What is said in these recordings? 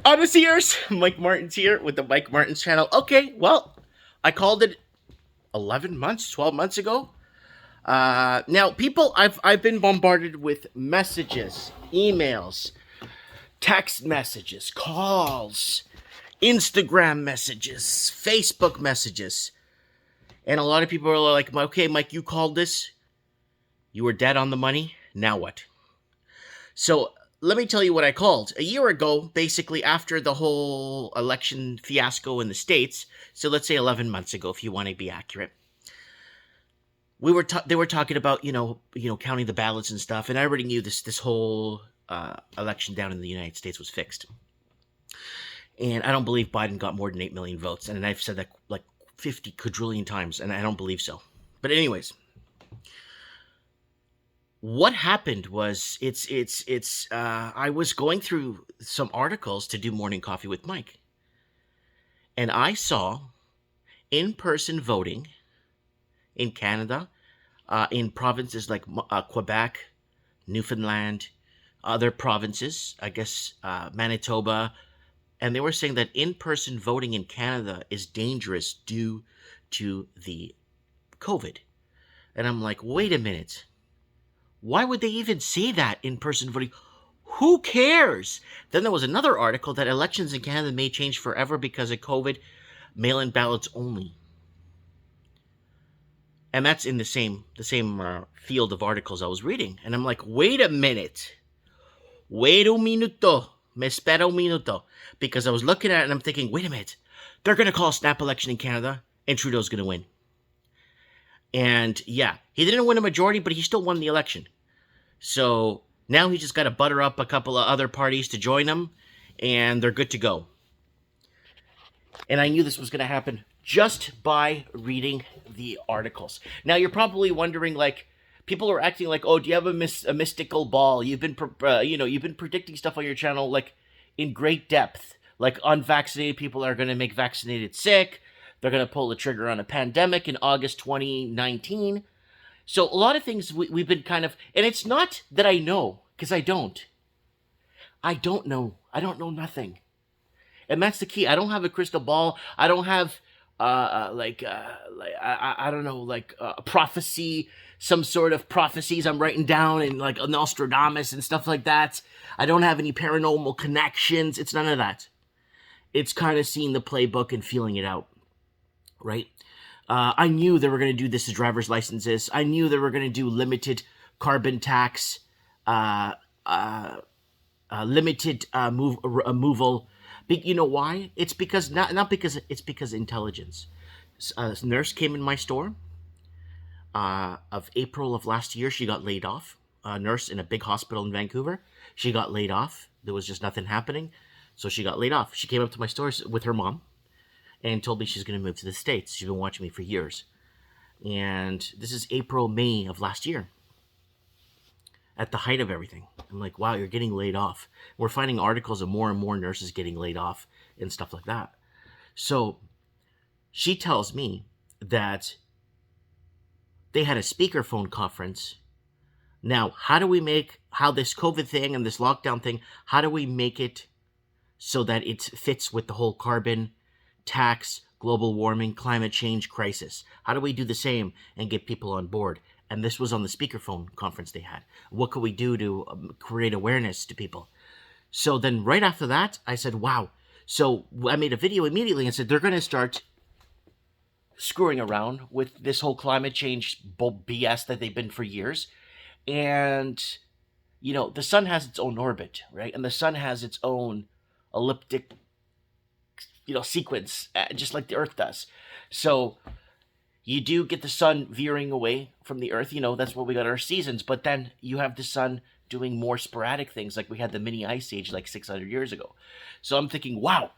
Honesters, Mike Martin's here with the Mike Martin's channel. Okay, well, I called it 11 months, 12 months ago. Now, people, I've been bombarded with messages, emails, text messages, calls, Instagram messages, Facebook messages. And a lot of people are like, okay, Mike, you called this. You were dead on the money. Now what? So let me tell you what I called. A year ago, basically after the whole election fiasco in the States, so let's say 11 months ago, if you want to be accurate, they were talking about, counting the ballots and stuff, and I already knew this whole election down in the United States was fixed. And I don't believe Biden got more than 8 million votes, and I've said that like 50 quadrillion times, and I don't believe so. But anyways, what happened was I was going through some articles to do morning coffee with Mike, and I saw in-person voting in Canada, in provinces like Quebec, Newfoundland, other provinces, I guess Manitoba, and they were saying that in-person voting in Canada is dangerous due to the COVID. And I'm like, wait a minute. Why would they even say that in-person voting? Who cares? Then there was another article that elections in Canada may change forever because of COVID, mail-in ballots only. And that's in the same field of articles I was reading. And I'm like, wait a minute. Wait un minuto. Me espera un minuto. Because I was looking at it and I'm thinking, wait a minute. They're going to call a snap election in Canada and Trudeau's going to win. And yeah, he didn't win a majority, but he still won the election. So now he just got to butter up a couple of other parties to join him, and they're good to go. And I knew this was going to happen just by reading the articles. Now you're probably wondering, like, people are acting like, oh, do you have a mystical ball? You've been, you've been predicting stuff on your channel, like, in great depth. Like, unvaccinated people are going to make vaccinated sick. They're going to pull the trigger on a pandemic in August 2019. So a lot of things we've been kind of, and it's not that I know, because I don't. I don't know. I don't know nothing. And that's the key. I don't have a crystal ball. I don't have, I don't know, like a prophecy, some sort of prophecies I'm writing down and like Nostradamus and stuff like that. I don't have any paranormal connections. It's none of that. It's kind of seeing the playbook and feeling it out. Right? I knew they were going to do this to driver's licenses. I knew they were going to do limited carbon tax, limited removal. You know why? It's because it's because intelligence. A nurse came in my store of April of last year. She got laid off. A nurse in a big hospital in Vancouver. She got laid off. There was just nothing happening, so she got laid off. She came up to my store with her mom and told me she's going to move to the States. She's been watching me for years. And this is April, May of last year. At the height of everything. I'm like, wow, you're getting laid off. We're finding articles of more and more nurses getting laid off and stuff like that. So she tells me that they had a speakerphone conference. Now, how this COVID thing and this lockdown thing, how do we make it so that it fits with the whole carbon tax, global warming, climate change crisis? How do we do the same and get people on board? And this was on the speakerphone conference they had. What could we do to create awareness to people? So then right after that, I said, wow. So I made a video immediately and said, they're going to start screwing around with this whole climate change BS that they've been for years. And, the sun has its own orbit, right? And the sun has its own elliptic sequence, just like the Earth does. So you do get the sun veering away from the Earth. That's where we got our seasons. But then you have the sun doing more sporadic things, like we had the mini ice age like 600 years ago. So I'm thinking, wow,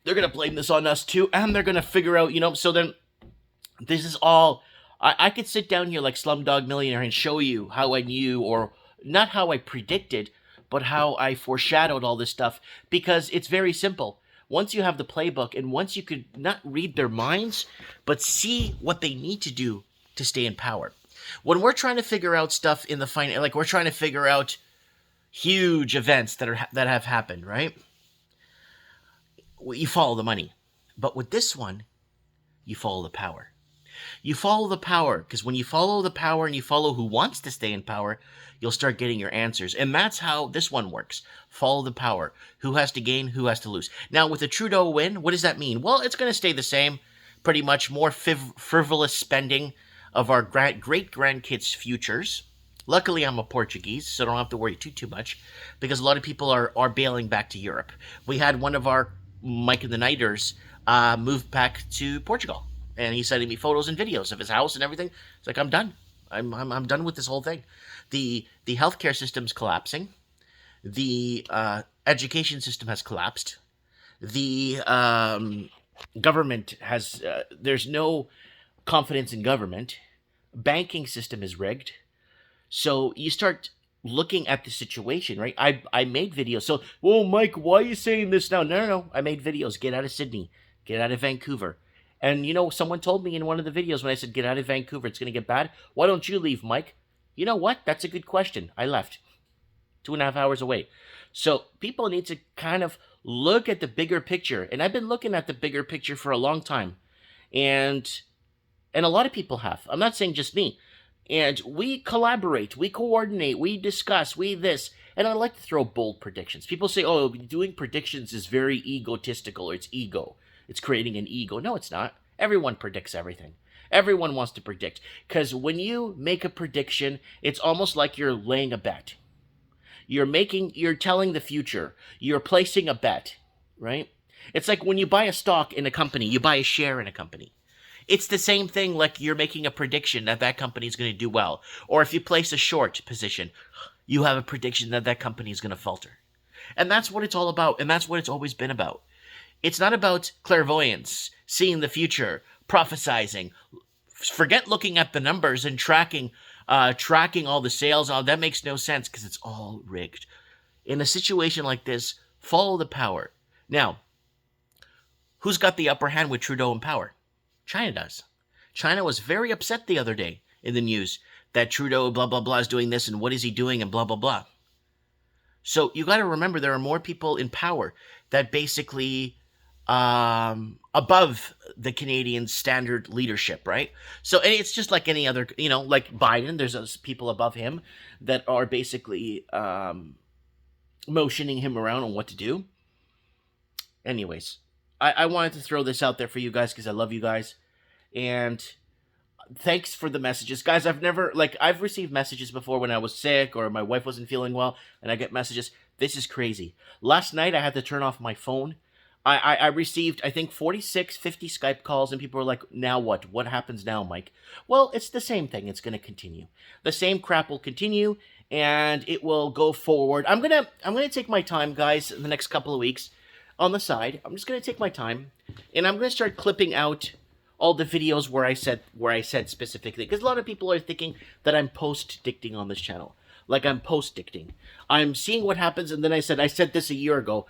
they're going to blame this on us too. And they're going to figure out, so then this is all, I could sit down here like Slumdog Millionaire and show you how I knew, or not how I predicted, but how I foreshadowed all this stuff, because it's very simple. Once you have the playbook, and once you could not read their minds, but see what they need to do to stay in power. When we're trying to figure out stuff in the we're trying to figure out huge events that have happened, right? you follow the money. But with this one, you follow the power. You follow the power, because when you follow the power and you follow who wants to stay in power, you'll start getting your answers. And that's how this one works. Follow the power. Who has to gain, who has to lose. Now, with the Trudeau win, what does that mean? Well, it's going to stay the same. Pretty much more frivolous spending of our great-grandkids' futures. Luckily, I'm a Portuguese, so I don't have to worry too much, because a lot of people are bailing back to Europe. We had one of our Mike and the Nighters move back to Portugal. And he's sending me photos and videos of his house and everything. It's like, I'm done. I'm done with this whole thing. The healthcare system's collapsing. The education system has collapsed. The government has there's no confidence in government. Banking system is rigged. So you start looking at the situation, right? I made videos. So, well, Mike, why are you saying this now? No. I made videos. Get out of Sydney. Get out of Vancouver. And, someone told me in one of the videos when I said, get out of Vancouver, it's going to get bad. Why don't you leave, Mike? You know what? That's a good question. I left 2.5 hours away. So people need to kind of look at the bigger picture. And I've been looking at the bigger picture for a long time. And a lot of people have. I'm not saying just me. And we collaborate, we coordinate, we discuss, we this. And I like to throw bold predictions. People say, oh, doing predictions is very egotistical, or it's ego. It's creating an ego. No, it's not. Everyone predicts everything. Everyone wants to predict. Because when you make a prediction, it's almost like you're laying a bet. You're telling the future. You're placing a bet, right? It's like when you buy a stock in a company, you buy a share in a company. It's the same thing, like you're making a prediction that company is going to do well. Or if you place a short position, you have a prediction that company is going to falter. And that's what it's all about. And that's what it's always been about. It's not about clairvoyance, seeing the future, prophesizing. Forget looking at the numbers and tracking all the sales. That makes no sense, because it's all rigged. In a situation like this, follow the power. Now, who's got the upper hand with Trudeau in power? China does. China was very upset the other day in the news that Trudeau, blah, blah, blah, is doing this, and what is he doing, and blah, blah, blah. So you got to remember, there are more people in power that basically above the Canadian standard leadership, right? So it's just like any other, like Biden, there's those people above him that are basically motioning him around on what to do. Anyways, I wanted to throw this out there for you guys because I love you guys. And thanks for the messages. Guys, I've received messages before when I was sick or my wife wasn't feeling well, and I get messages. This is crazy. Last night, I had to turn off my phone. I received, I think, 50 Skype calls, and people were like, now what? What happens now, Mike? Well, it's the same thing. It's going to continue. The same crap will continue, and it will go forward. I'm gonna take my time, guys, in the next couple of weeks on the side. I'm just going to take my time, and I'm going to start clipping out all the videos where I said specifically, because a lot of people are thinking that I'm post-dicting on this channel. Like I'm post-dicting. I'm seeing what happens, and then I said this a year ago.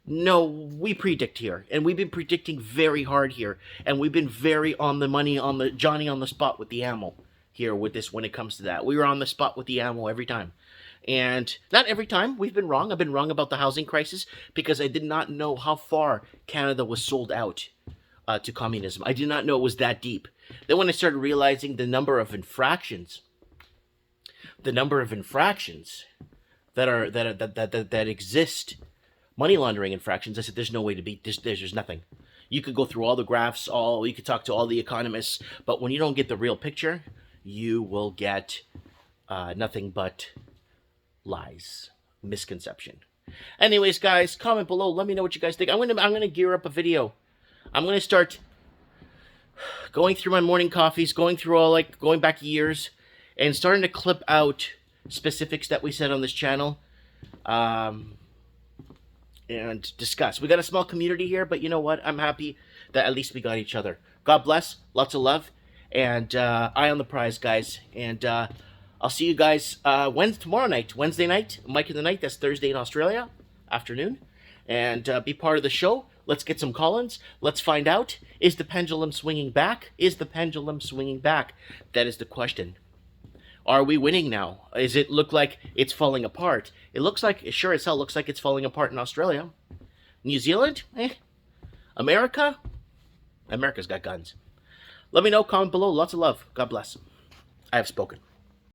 No, we predict here, and we've been predicting very hard here, and we've been very on the money, on the Johnny on the spot with the ammo here with this when it comes to that. We were on the spot with the ammo every time. And not every time we've been wrong. I've been wrong about the housing crisis because I did not know how far Canada was sold out to communism. I did not know it was that deep. Then when I started realizing the number of infractions that exist, money laundering infractions, I said, there's no way to beat this. There's nothing. You could go through all the graphs, you could talk to all the economists, but when you don't get the real picture, you will get nothing but lies, misconception. Anyways, guys, comment below. Let me know what you guys think. I'm gonna gear up a video. I'm gonna start going through my morning coffees, going back years, and starting to clip out specifics that we said on this channel. And discuss. We got a small community here, but you know what? I'm happy that at least we got each other. God bless. Lots of love. And eye on the prize, guys. And I'll see you guys tomorrow night. Wednesday night. Mike in the night. That's Thursday in Australia. Afternoon. And be part of the show. Let's get some call-ins. Let's find out. Is the pendulum swinging back? Is the pendulum swinging back? That is the question. Are we winning now? Does it look like it's falling apart? It sure as hell looks like it's falling apart in Australia. New Zealand? America, America's got guns. Let me know. Comment below. Lots of love. God bless. I have spoken.